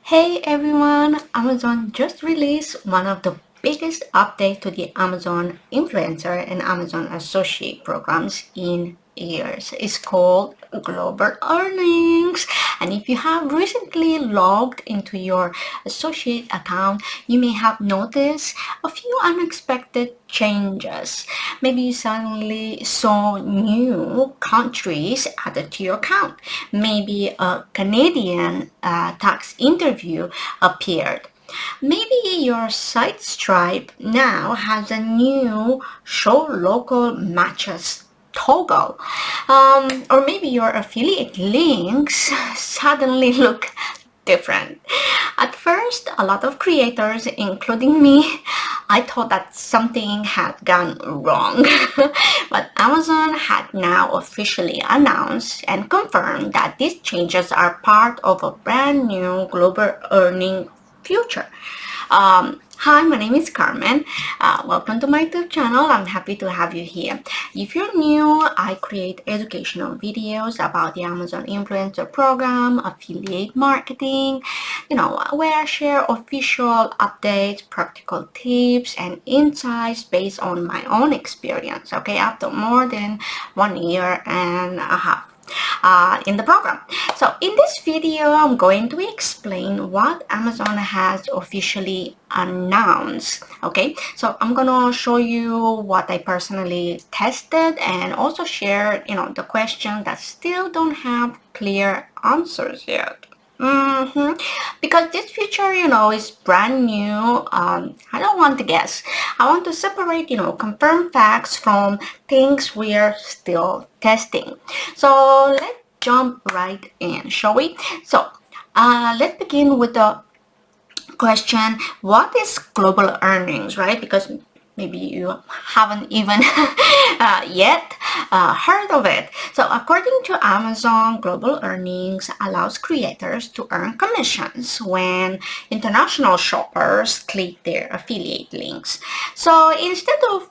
Hey everyone, Amazon just released one of the biggest updates to the Amazon Influencer and Amazon Associate programs in years. It's called Global Earnings. And if you have recently logged into your associate account, you may have noticed a few unexpected changes. Maybe you suddenly saw new countries added to your account. Maybe a Canadian tax interview appeared. Maybe your site Stripe now has a new show local matches toggle. Or maybe your affiliate links suddenly look different. At first, a lot of creators, including me, I thought that something had gone wrong. But Amazon had now officially announced and confirmed that these changes are part of a brand new global earning future. Hi, my name is Carmen. Welcome to my YouTube channel. I'm happy to have you here. If you're new, I create educational videos about the Amazon Influencer Program, affiliate marketing, where I share official updates, practical tips, and insights based on my own experience, okay, after more than 1 year and a half in the program. So in this video, I'm going to explain what Amazon has officially announced. Okay, so I'm gonna show you what I personally tested and also share, the questions that still don't have clear answers yet. Because this feature, is brand new. I don't want to guess. I want to separate, confirmed facts from things we're still testing. So let's jump right in, shall we? So let's begin with the question, what is global earnings, right? Because maybe you haven't even yet heard of it. So according to Amazon, global earnings allows creators to earn commissions when international shoppers click their affiliate links. So instead of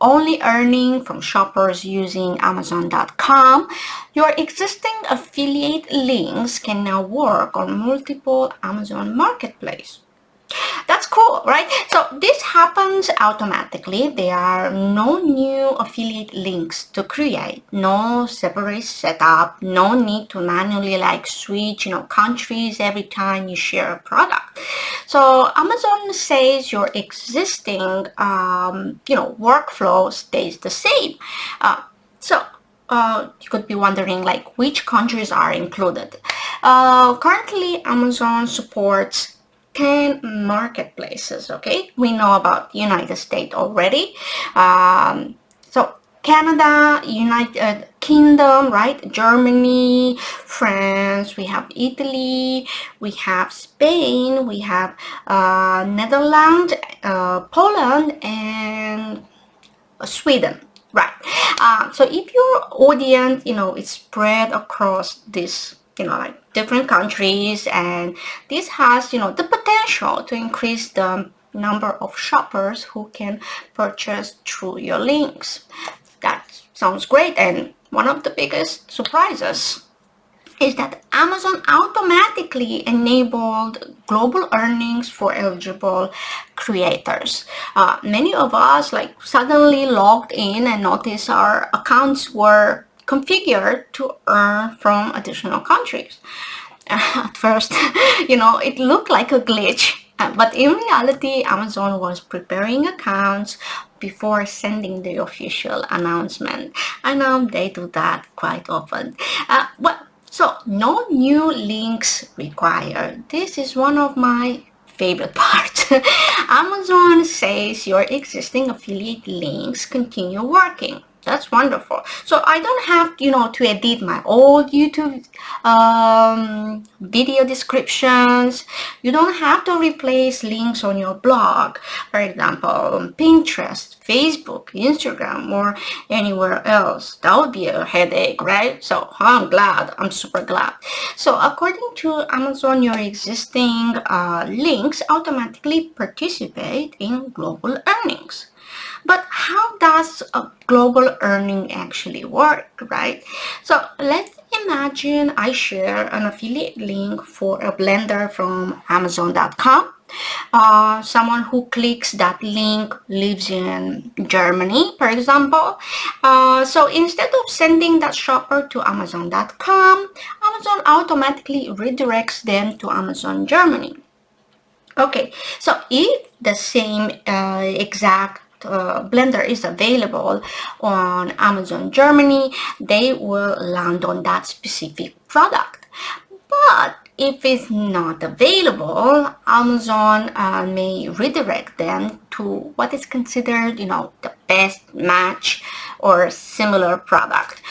only earning from shoppers using Amazon.com, your existing affiliate links can now work on multiple Amazon marketplace. That's cool, right? So this happens automatically. There are no new affiliate links to create, no separate setup, no need to manually switch, countries every time you share a product. So Amazon says your existing, workflow stays the same. You could be wondering which countries are included. Currently, Amazon supports 10 marketplaces. Okay, we know about the United States already. So Canada, United Kingdom, right? Germany, France, we have Italy, we have Spain, we have Netherlands, Poland, and Sweden. Right. So if your audience, is spread across this, different countries, and this has, the potential to increase the number of shoppers who can purchase through your links. That sounds great. And one of the biggest surprises is that Amazon automatically enabled global earnings for eligible creators. Many of us suddenly logged in and noticed our accounts were configured to earn from additional countries. At first, it looked like a glitch, but in reality, Amazon was preparing accounts before sending the official announcement. I know they do that quite often. So no new links required. This is one of my favorite parts. Amazon says your existing affiliate links continue working. That's wonderful. So I don't have, to edit my old YouTube video descriptions. You don't have to replace links on your blog, for example, on Pinterest, Facebook, Instagram, or anywhere else. That would be a headache, right? So I'm super glad. So according to Amazon, your existing links automatically participate in global earnings. But how does a global earning actually work, right? So let's imagine I share an affiliate link for a blender from Amazon.com. Someone who clicks that link lives in Germany, for example. So instead of sending that shopper to Amazon.com, Amazon automatically redirects them to Amazon Germany. Okay, so if the same exact blender is available on Amazon Germany, they will land on that specific product. But if it's not available, Amazon may redirect them to what is considered, the best match or similar product.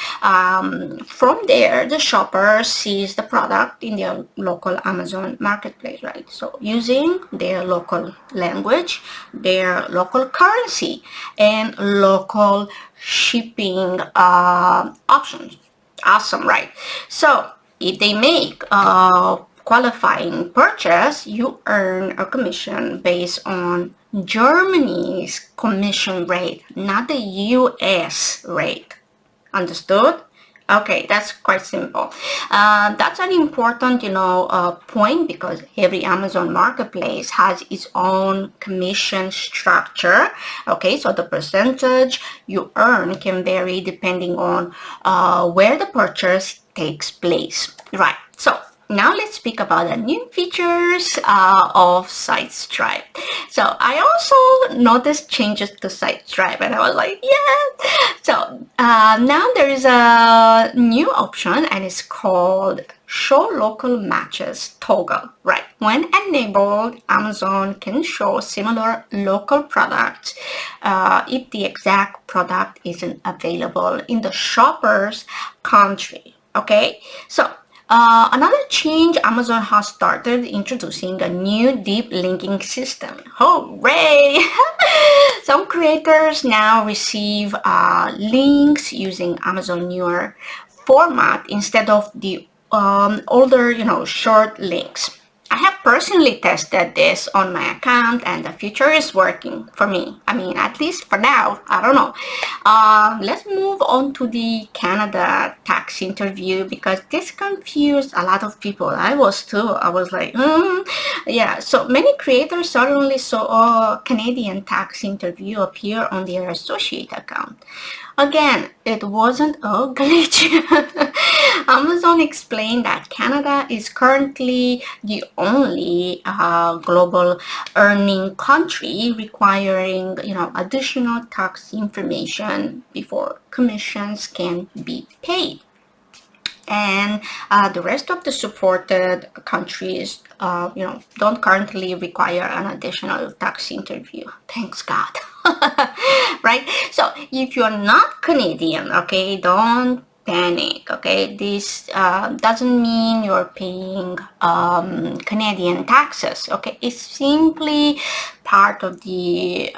From there, the shopper sees the product in their local Amazon marketplace, right? So using their local language, their local currency, and local shipping options. Awesome, right? So if they make a qualifying purchase, you earn a commission based on Germany's commission rate, not the US rate. Understood? Okay, that's quite simple. That's an important, point because every Amazon marketplace has its own commission structure. Okay, so the percentage you earn can vary depending on where the purchase takes place. Right. So now let's speak about the new features of SiteStripe. So I also noticed changes to SiteStripe and I was like, yeah. So now there is a new option and it's called Show Local Matches Toggle. Right. When enabled, Amazon can show similar local products if the exact product isn't available in the shopper's country. Okay. So another change, Amazon has started introducing a new deep linking system. Hooray! Some creators now receive links using Amazon newer format instead of the older, short links. I have personally tested this on my account and the feature is working for me. I mean, at least for now, I don't know. Let's move on to the Canada tax interview because this confused a lot of people. I was too. I was like, yeah. So many creators suddenly saw a Canadian tax interview appear on their associate account. Again, it wasn't a glitch. Amazon explained that Canada is currently the only global earning country requiring, additional tax information before commissions can be paid. And the rest of the supported countries, don't currently require an additional tax interview. Thanks God. Right? So if you're not Canadian, okay, don't panic. Okay, this doesn't mean you're paying Canadian taxes. Okay, it's simply part of the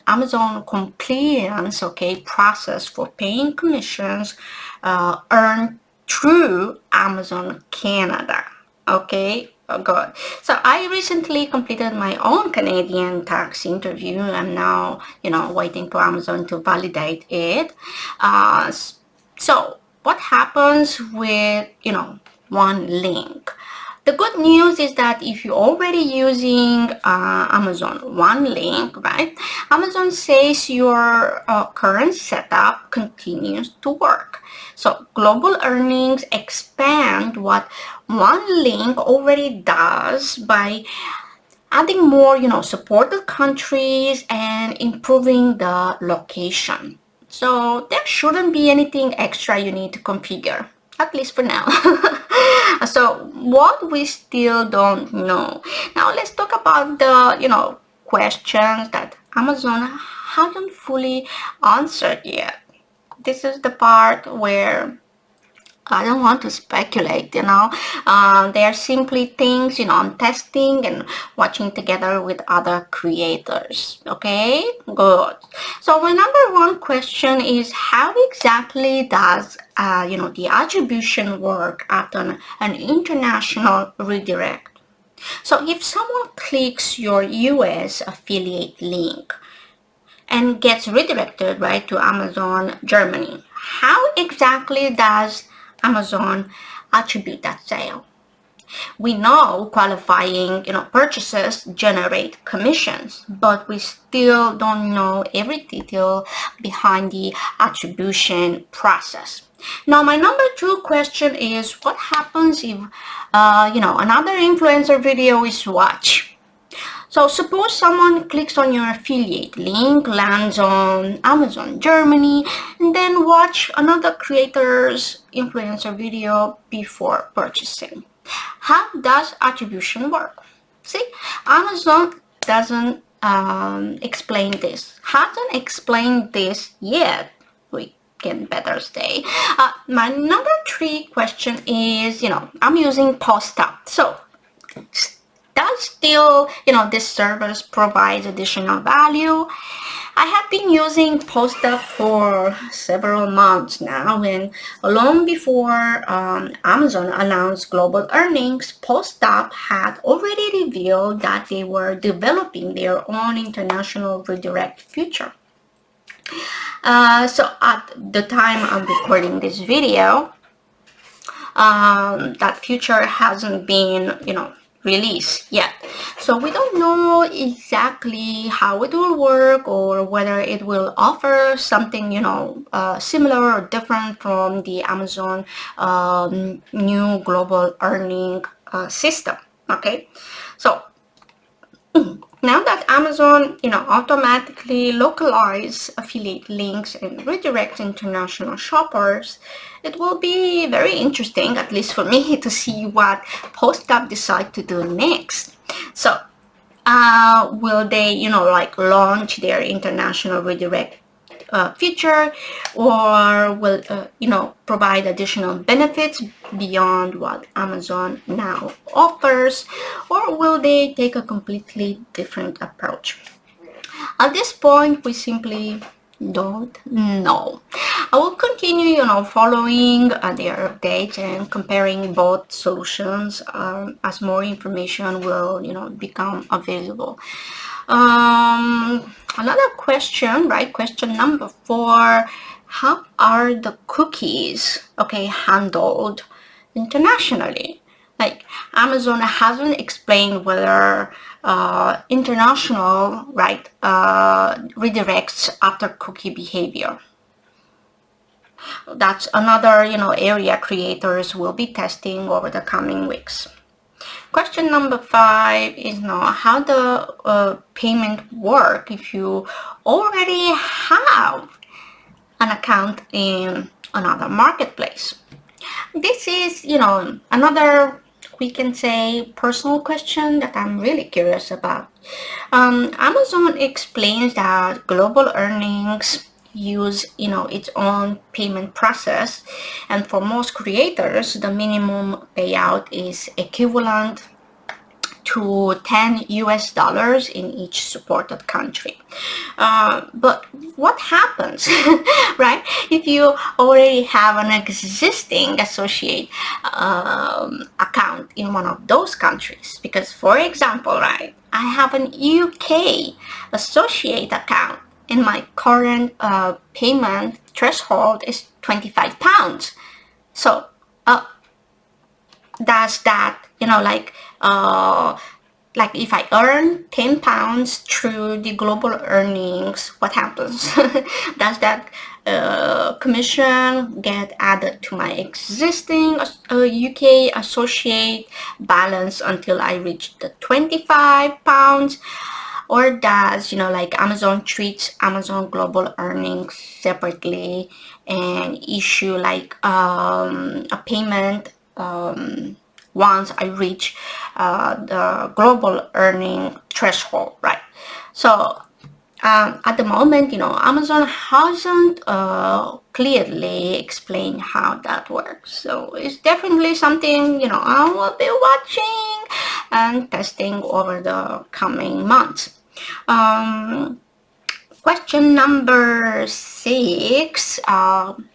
Amazon compliance, okay, process for paying commissions earned through Amazon Canada. Okay, good. So I recently completed my own Canadian tax interview. I'm now, waiting for Amazon to validate it. So what happens with, one link? The good news is that if you're already using Amazon One Link, right, Amazon says your current setup continues to work. So global earnings expand what One Link already does by adding more, supported countries and improving the location. So there shouldn't be anything extra you need to configure, at least for now. So what we still don't know. Now let's talk about the, questions that Amazon hasn't fully answered yet. This is the part where I don't want to speculate, they are simply things, I'm testing and watching together with other creators. Okay, good. So my number one question is how exactly does, the attribution work after an international redirect? So if someone clicks your US affiliate link, and gets redirected, right, to Amazon Germany. How exactly does Amazon attribute that sale? We know qualifying, purchases generate commissions, but we still don't know every detail behind the attribution process. Now, my number two question is, what happens if, another influencer video is watched? So suppose someone clicks on your affiliate link, lands on Amazon Germany, and then watch another creator's influencer video before purchasing. How does attribution work? See, Amazon doesn't explain this. Hasn't explained this yet. We can better stay. My number three question is, I'm using PostUp. So does still, this service provides additional value? I have been using PostUp for several months now, and long before Amazon announced global earnings, PostUp had already revealed that they were developing their own international redirect feature. So at the time I'm recording this video, that feature hasn't been, released yet. So we don't know exactly how it will work or whether it will offer something, similar or different from the Amazon new global earning system. Okay, so now that Amazon, automatically localize affiliate links and redirect international shoppers, it will be very interesting, at least for me, to see what PostUp decide to do next. So, will they, launch their international redirect feature, or will provide additional benefits beyond what Amazon now offers, or will they take a completely different approach? At this point, we simply don't know. I will continue, following their updates and comparing both solutions as more information will, become available. Another question, right? Question number 4. How are the cookies, handled internationally? Like, Amazon hasn't explained whether international, right, redirects after cookie behavior. That's another, area creators will be testing over the coming weeks. Question number 5 is how the payment work if you already have an account in another marketplace. This is, another, we can say, personal question that I'm really curious about. Amazon explains that global earnings use, its own payment process, and for most creators, the minimum payout is equivalent to $10 in each supported country. But what happens, right, if you already have an existing associate account in one of those countries? Because, for example, right, I have an UK associate account, and my current payment threshold is £25. So does that, like if I earn £10 through the global earnings, what happens? Does that commission get added to my existing UK associate balance until I reach the £25? Or does, Amazon treats Amazon global earnings separately and issue a payment once I reach the global earning threshold, right? So at the moment, Amazon hasn't clearly explained how that works. So it's definitely something, I will be watching and testing over the coming months. Question number 6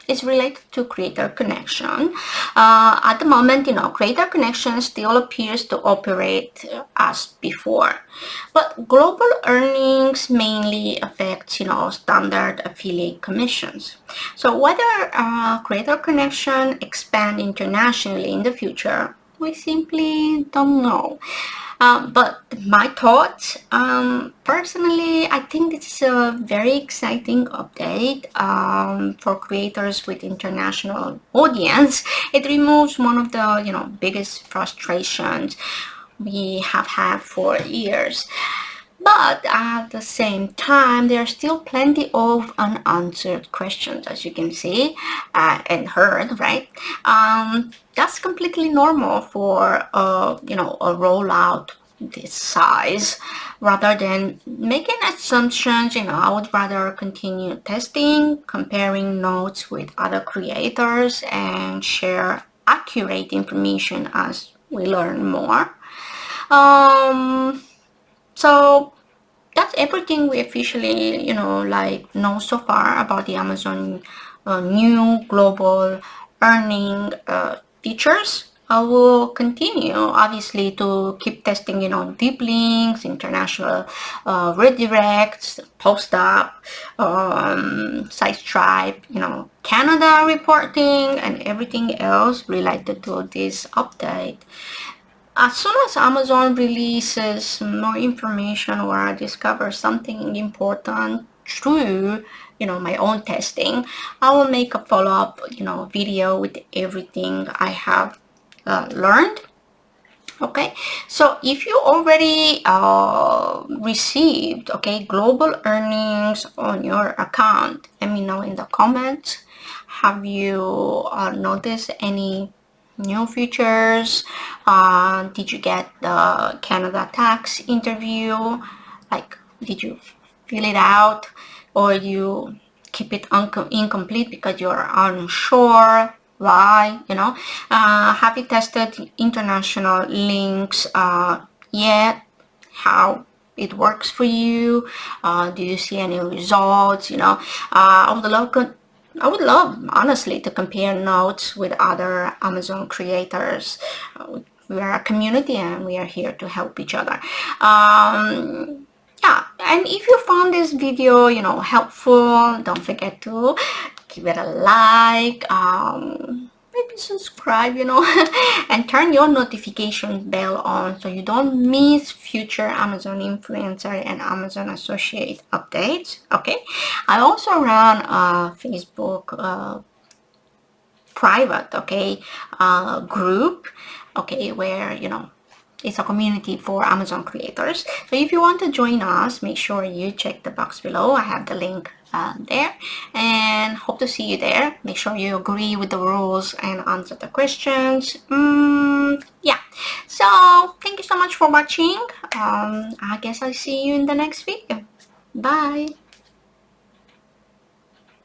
is related to Creator Connection. At the moment, Creator Connection still appears to operate as before, but global earnings mainly affect, standard affiliate commissions. So whether Creator Connection expand internationally in the future, we simply don't know. But my thoughts, personally, I think this is a very exciting update for creators with international audience. It removes one of the biggest frustrations we have had for years. But at the same time, there are still plenty of unanswered questions, as you can see and heard, right? That's completely normal for a rollout this size. Rather than making assumptions, I would rather continue testing, comparing notes with other creators, and share accurate information as we learn more. So that's everything we officially, know so far about the Amazon new global earning features. I will continue, obviously, to keep testing, deep links, international redirects, post-up, site stripe, Canada reporting, and everything else related to this update. As soon as Amazon releases more information or I discover something important through, my own testing, I will make a follow-up, video with everything I have learned. Okay, so if you already received, global earnings on your account, let me know in the comments. Have you noticed any new features? Did you get the Canada tax interview? Like, did you fill it out, or you keep it incomplete because you're unsure? Why? Have you tested international links yet? How it works for you? Do you see any results? I would love, honestly, to compare notes with other Amazon creators. We are a community and we are here to help each other. Yeah, and if you found this video, helpful, don't forget to give it a like, maybe subscribe, and turn your notification bell on so you don't miss future Amazon influencer and Amazon associate updates. Okay, I also run a Facebook private group, where it's a community for Amazon creators. So if you want to join us, make sure you check the box below. I have the link there, and hope to see you there. Make sure you agree with the rules and answer the questions. Yeah, so thank you so much for watching. I guess I'll see you in the next video. Bye.